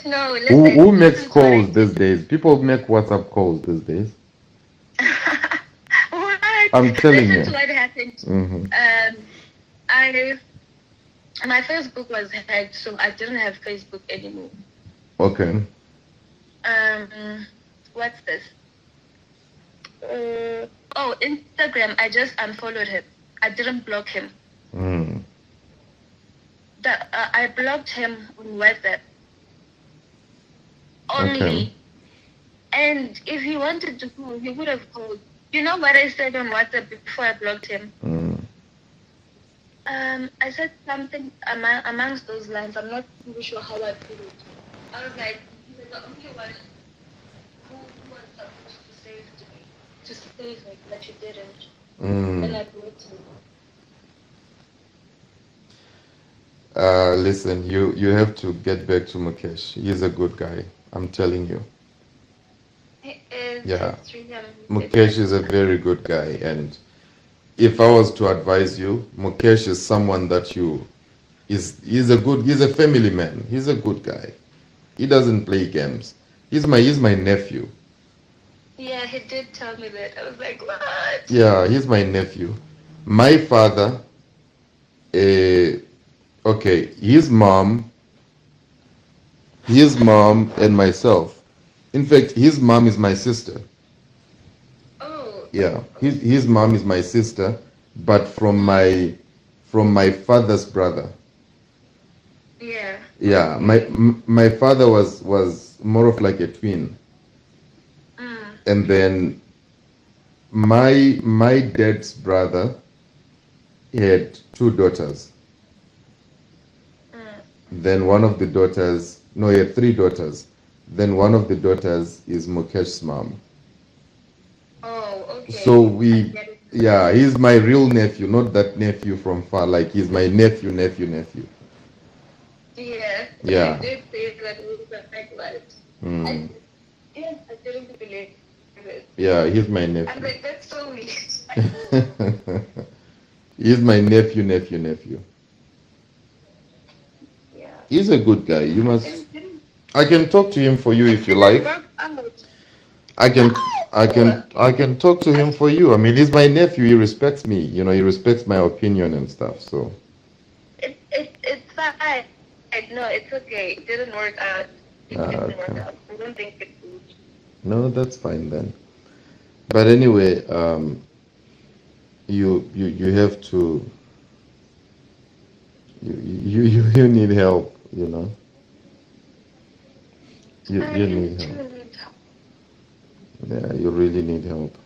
No. Listen, Who makes calls these days? People make WhatsApp calls these days. What? I'm telling you. This is what happened. Mm-hmm. My Facebook was hacked, so I didn't have Facebook anymore. Okay. What's this? Instagram. I just unfollowed him. I didn't block him. I blocked him on WhatsApp only. Okay. And if he wanted to call, he would have called. You know what I said on WhatsApp before I blocked him? I said something amongst those lines. I'm not really sure how I put it. I was like, you're the only one who was supposed to save me, but you didn't. And I blocked you. Listen, you have to get back to Mukesh. He's a good guy. I'm telling you. He is. Yeah. Mukesh is a very good guy, and if I was to advise you, Mukesh is someone that he's a family man. He's a good guy. He doesn't play games. He's my nephew. Yeah, he did tell me that. I was like, what? Yeah, he's my nephew. My father, okay, his mom and myself. In fact, his mom is my sister. Oh. Yeah, his mom is my sister, but from my father's brother. Yeah. Yeah, my father was more of like a twin. And then my dad's brother had two daughters. Then one of the daughters, no, he had three daughters. Then one of the daughters is Mukesh's mom. Oh, okay. So he's my real nephew, not that nephew from far. Like, he's my nephew. Yeah. Yeah. I did say that it was a big light. I didn't believe it. Yeah, he's my nephew. I'm like, that's so weird. He's my nephew. Yeah. He's a good guy. You must. I can talk to him for you if you like. I can talk to him for you. I mean, he's my nephew. He respects me. He respects my opinion and stuff. So. It's fine. No, it's okay. It didn't work out. It didn't work out. I don't think it would. No, that's fine then. But anyway, you have to. You need help. You need help. Yeah, you really need help.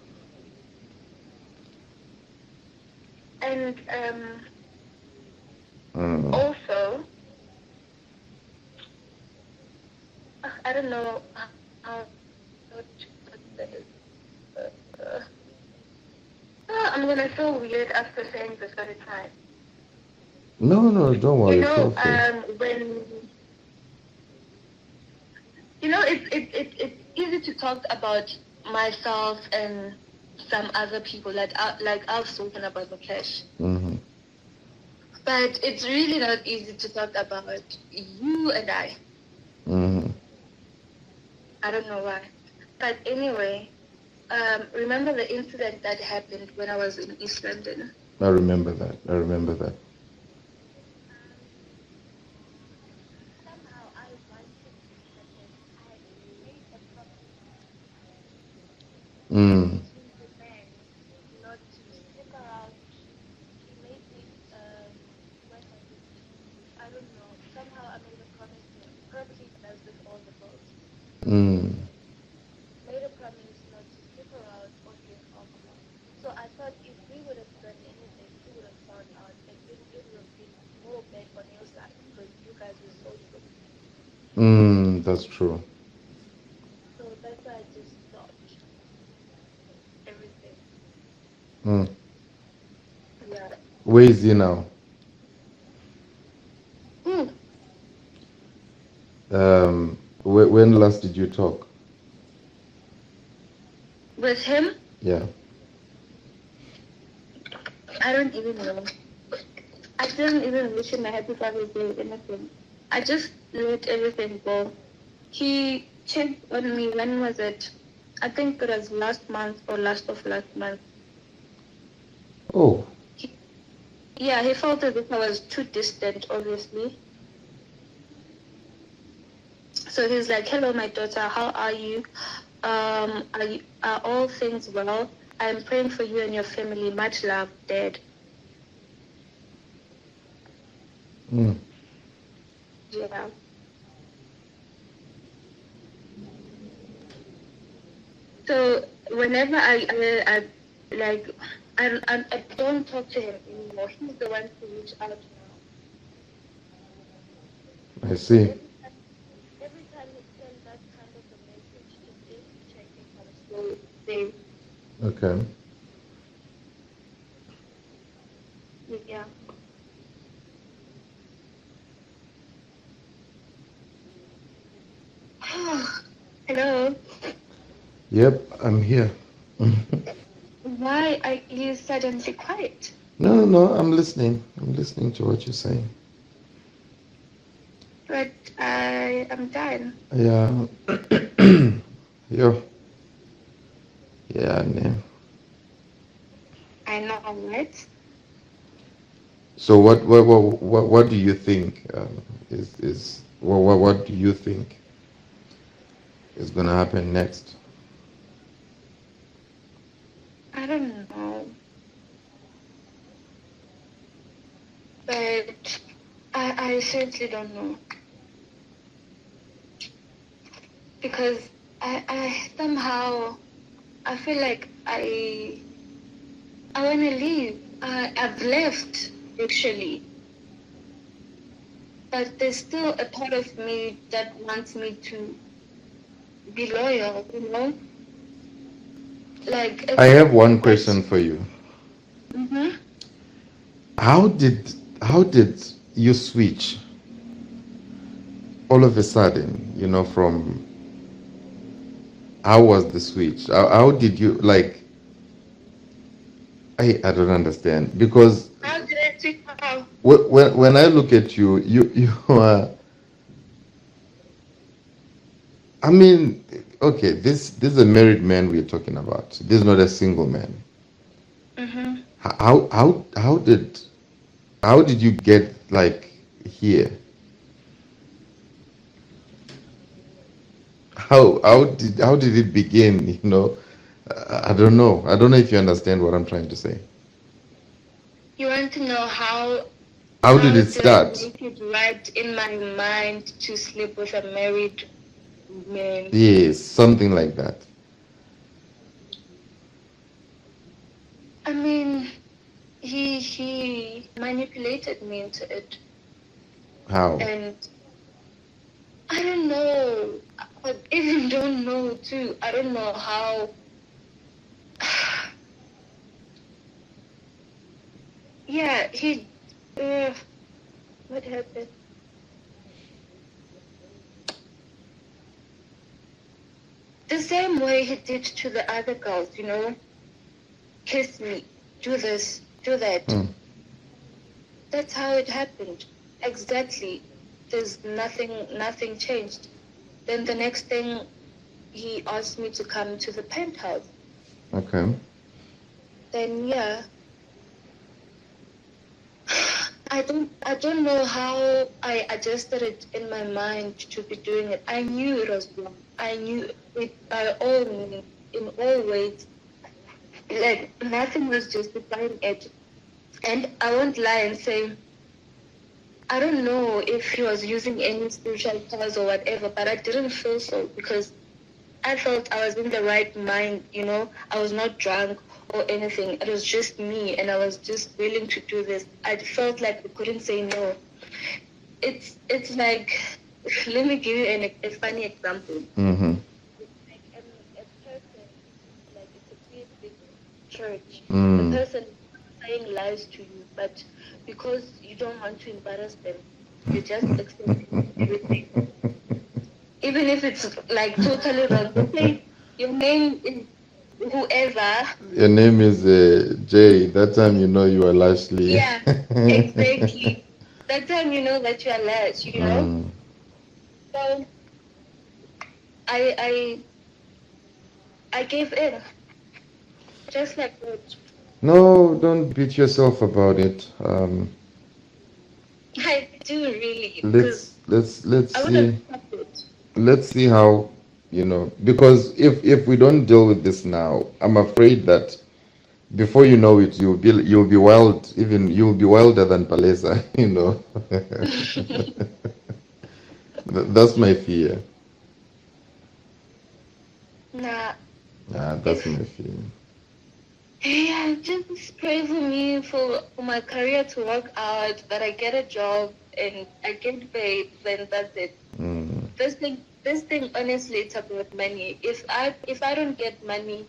And also, I don't know how to put this. gonna feel weird after saying this at a time. No, don't worry. You know, Feel free. when you know, it's easy to talk about myself and some other people, like I've spoken about Mukesh. Mm-hmm. But it's really not easy to talk about you and I. Mm-hmm. I don't know why. But anyway, remember the incident that happened when I was in East London? I remember that. Somehow I wanted to happen. I made a promise Mm. to the man not to stick around. He made me, when was it? I don't know. Somehow I made a promise to him. Probably he does this all the time. Mm. Made a promise not to stick around or drink alcohol. So I thought if we would have done anything, he would have found out, and then it would have been more bad on your side because you guys were so close. That's true. So that's why I just stopped everything. Mm. Yeah. Where is he now? Hmm. When last did you talk? With him, Yeah. I don't even know. I didn't even wish him a happy Father's Day or anything. I just let everything go. He checked on me, when was it? I think it was last month or last of last month. Oh. Yeah, he felt as if I was too distant, obviously. So he's like, "Hello, my daughter. How are you? Are all things well? I'm praying for you and your family. Much love, Dad." Mm. Yeah. So whenever I like, I don't talk to him anymore. He's the one to reach out now. I see. Every time he sends that kind of a message, it's just to check if I'm still there. Okay. Yeah. Hello. Yep, I'm here. Why are you suddenly quiet? No, I'm listening. I'm listening to what you're saying. But I am done. Yeah. Yeah, man. I know, right? So what do you think is what do you think is gonna happen next? I don't know. But I seriously don't know. Because I somehow, I feel like I want to leave. I've left, actually. But there's still a part of me that wants me to be loyal, you know? Like, I have one question for you. Mm-hmm. How did you switch all of a sudden, from how was the switch? How did you like I don't understand because How did I switch now? when I look at you are I mean, okay, this is a married man we're talking about. This is not a single man. Mm-hmm. How did you get like here? How did it begin? I don't know. I don't know if you understand what I'm trying to say. You want to know How did it did I start? make it right in my mind to sleep with a married man? Yes, something like that. I mean, he manipulated me into it, How? and I don't know. I even don't know too. I don't know how. Yeah, what happened? The same way he did to the other girls, kiss me, do this, do that. That's how it happened. Exactly. There's nothing changed. Then the next thing, he asked me to come to the penthouse. Okay. Then yeah. I don't know how I adjusted it in my mind to be doing it. I knew it was wrong. I knew it by all means, in all ways. Like nothing was justifying it. And I won't lie and say I don't know if he was using any spiritual powers or whatever, but I didn't feel so because I felt I was in the right mind, I was not drunk or anything. It was just me and I was just willing to do this. I felt like I couldn't say no. It's like, let me give you a funny example. Mm-hmm. It's like a person, like it's a big church. Mm. The person is saying lies to you, but because you don't want to embarrass them, you just accept everything. Even if it's like totally wrong. You say your name is whoever. Your name is Jay. That time you are Lashley. Yeah, exactly. That time you know that you are less, So I gave in. Just like that. No, don't beat yourself about it. I do really. Let's I would see. have stopped it. Let's see how because if we don't deal with this now, I'm afraid that before you know it, you'll be wild. Even you'll be wilder than Palesa. That's my fear. Nah. That's my fear. Yeah, just pray for me for my career to work out, that I get a job and I get paid, then that's it. This thing honestly, it's about money. If I don't get money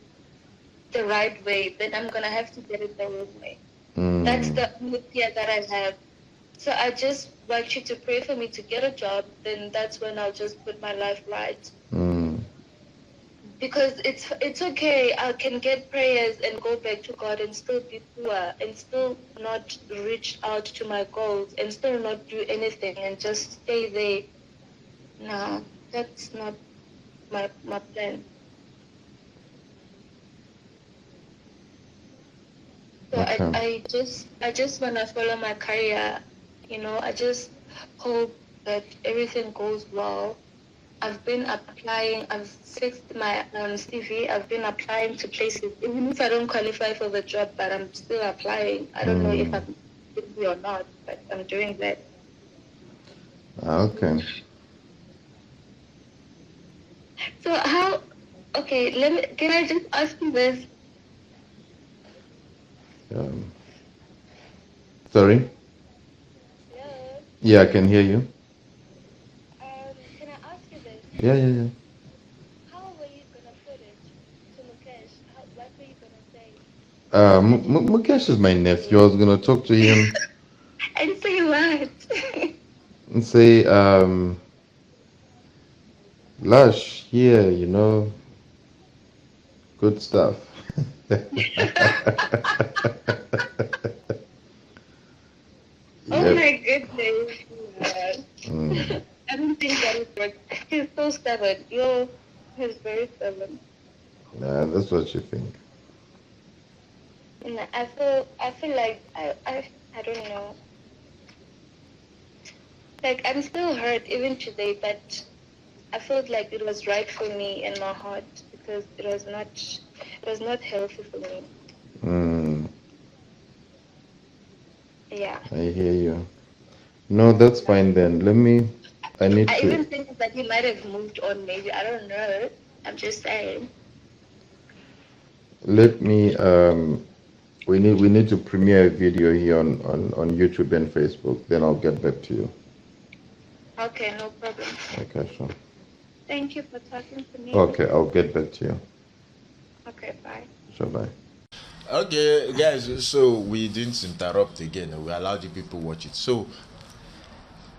the right way, then I'm gonna have to get it the wrong way. That's the only fear that I have. So I just want you to pray for me to get a job, then that's when I'll just put my life right. Because it's okay. I can get prayers and go back to God and still be poor and still not reach out to my goals and still not do anything and just stay there. No, that's not my plan. So Okay. I just wanna follow my career. I just hope that everything goes well. I've been applying. I've fixed my CV. I've been applying to places, even if I don't qualify for the job, but I'm still applying. I don't know if I'm busy or not, but I'm doing that. Okay. So how? Okay, can I just ask you this? Sorry. Hello. Yeah, I can hear you. Can I ask you this? Yeah. How were you gonna put it to Mukesh? What were you gonna say? Mukesh is my nephew. I was gonna talk to him And say what? and say, Lush, here, good stuff. Oh Yep. my goodness. I don't think that would work. He's so stubborn. He's very stubborn. That's what you think. And I feel like I don't know. Like I'm still hurt even today, but I felt like it was right for me in my heart because it was not healthy for me. Yeah. I hear you. No, that's fine then. I need I to. even think that he might have moved on. Maybe I don't know. I'm just saying. Let me. We need to premiere a video here on YouTube and Facebook. Then I'll get back to you. Okay, no problem. Okay, sure. Thank you for talking to me. Okay, I'll get back to you. Okay, bye. Sure, bye. Okay, guys. So we didn't interrupt again. We allowed the people watch it. So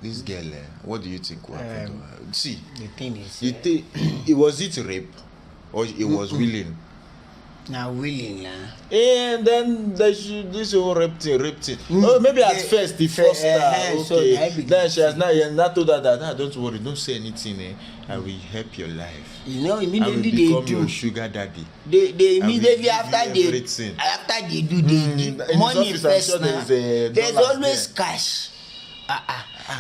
this girl, what do you think will happen to her? See, The thing is, you think it was it rape or it was willing? now willing lah. And then this whole rape thing. Oh, maybe at first the first so okay. I Then she has not told her that don't worry, don't say anything. I will help your life. You know, I will immediately become they do. your sugar daddy. They I will immediately give after you they everything. do they In give his money office, I'm first sure now. there's There's dollars always there. cash.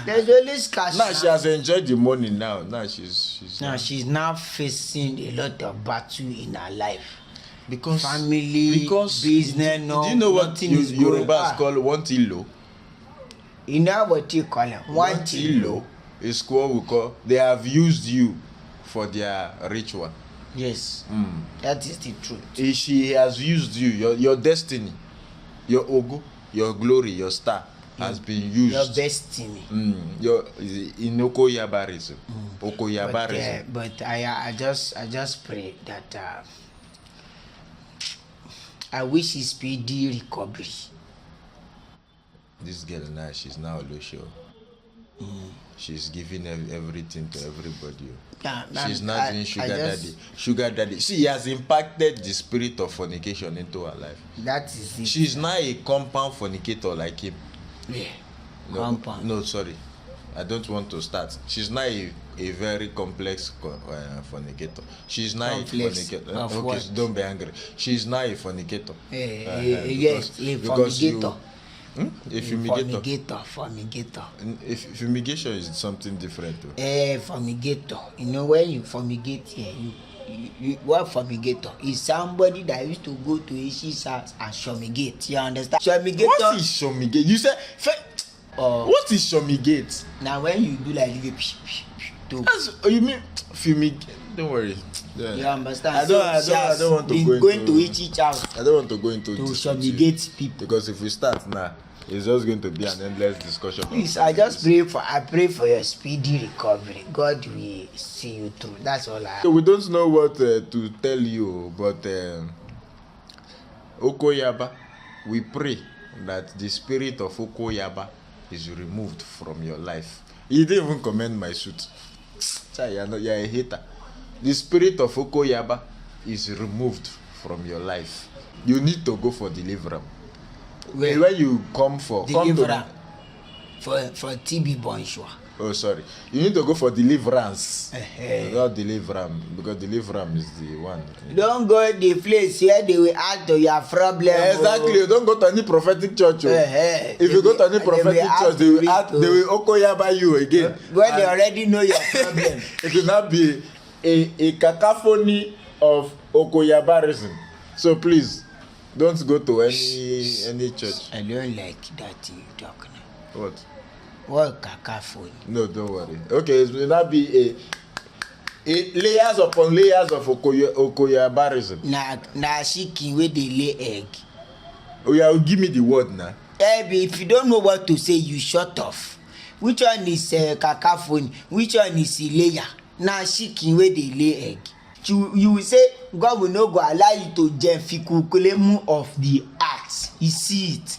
There's always cash. Now she has enjoyed the money. Now she's now facing a lot of battle in her life. because Family, business. No, do you know what nothing is going Yorubas on. call one tilo? You know what you call it? One Tilo is what we call they have used you for their ritual. Yes, that is the truth. She has used you, your destiny, your ogo, your glory, your star has been used. Your destiny. Your in Okoyabarism. Okoyabarism. But I just pray that I wish he speedy recovery. This girl now, she's now Lusho. She's giving everything to everybody. She's not doing sugar daddy. She has impacted the spirit of fornication into her life. That is it. She's now a compound fornicator like him. Yeah. No, Compound. no, sorry. I don't want to start. She's not a very complex fornicator. She's not Complex a fornicator. of Okay, what? so don't be angry. She's not a fornicator. Yes, a fumigator. A fumigator. Fumigator. If fumigation is something different. Fumigator. You know, when you fumigate here, you what fumigator is somebody that used to go to Ishi's house and fumigate. You understand? Fumigator. What is fumigate? You said what is fumigate? Now when you do like this, You mean fumigate? Don't worry. Yeah. you understand? I don't want to been go going into. to Ishi's house I don't want to go into to this with you. fumigate people. Because if we start now, it's just going to be an endless discussion. Please, I pray for your speedy recovery. God will see you through. That's all I. So we don't know what to tell you, but Okoyaba, we pray that the spirit of Okoyaba is removed from your life. You didn't even commend my suit. You're a hater. The spirit of Okoyaba is removed from your life. You need to go for deliverance. When you come for Deliverance for TB Bonjour. Oh, sorry. You need to go for deliverance. Not deliverance, because deliverance is the one. Don't go the place where they will add to your problem. Exactly. Don't go to any prophetic church. If you go to any prophetic church, they will Okoyaba you again. When they already know your problem. It will not be a cacophony of Okoyabarism. So please, don't go to any church. I don't like that you talk now. What? Cacophony? No, don't worry. Okay, it will not be a layers upon layers of Okoyabarism. Na chicken where they lay egg. Oh yeah, give me the word now. If you don't know what to say, you shut off. Which one is cacophony? Which one is layer? Na chicken where they lay egg. You will say God will not go allow you to jam fikukulemu of the axe. You see it.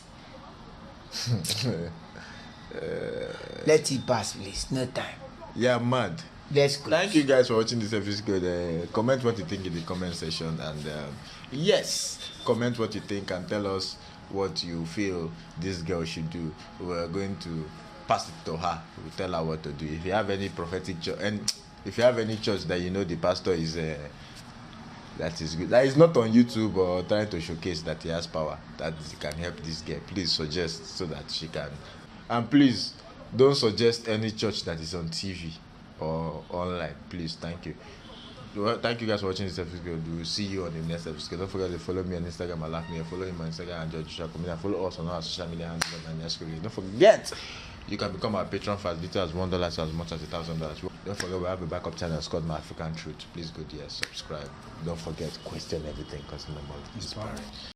Let it pass, please. No time. Yeah, mad. Let's go. Thank you guys for watching this episode. Comment what you think in the comment section, and yes, comment what you think and tell us what you feel this girl should do. We're going to pass it to her. We'll tell her what to do. If you have any prophetic church, and if you have any church that you know the pastor is that is good, that is not on YouTube or trying to showcase that he has power, that he can help this girl, please suggest so that she can. And please don't suggest any church that is on TV or online, please. Thank you. Well, thank you guys for watching this episode. We will see you on the next episode. Don't forget to follow me on Instagram and like me. Follow him on Instagram and Joshua Comedy. Follow us on our social media handles and your screen. Don't forget, you can become our patron for as little as $1 to as much as $1,000. Don't forget, we have a backup channel. It's called My African Truth. Please go there, subscribe. Don't forget, question everything because the number is inspiring.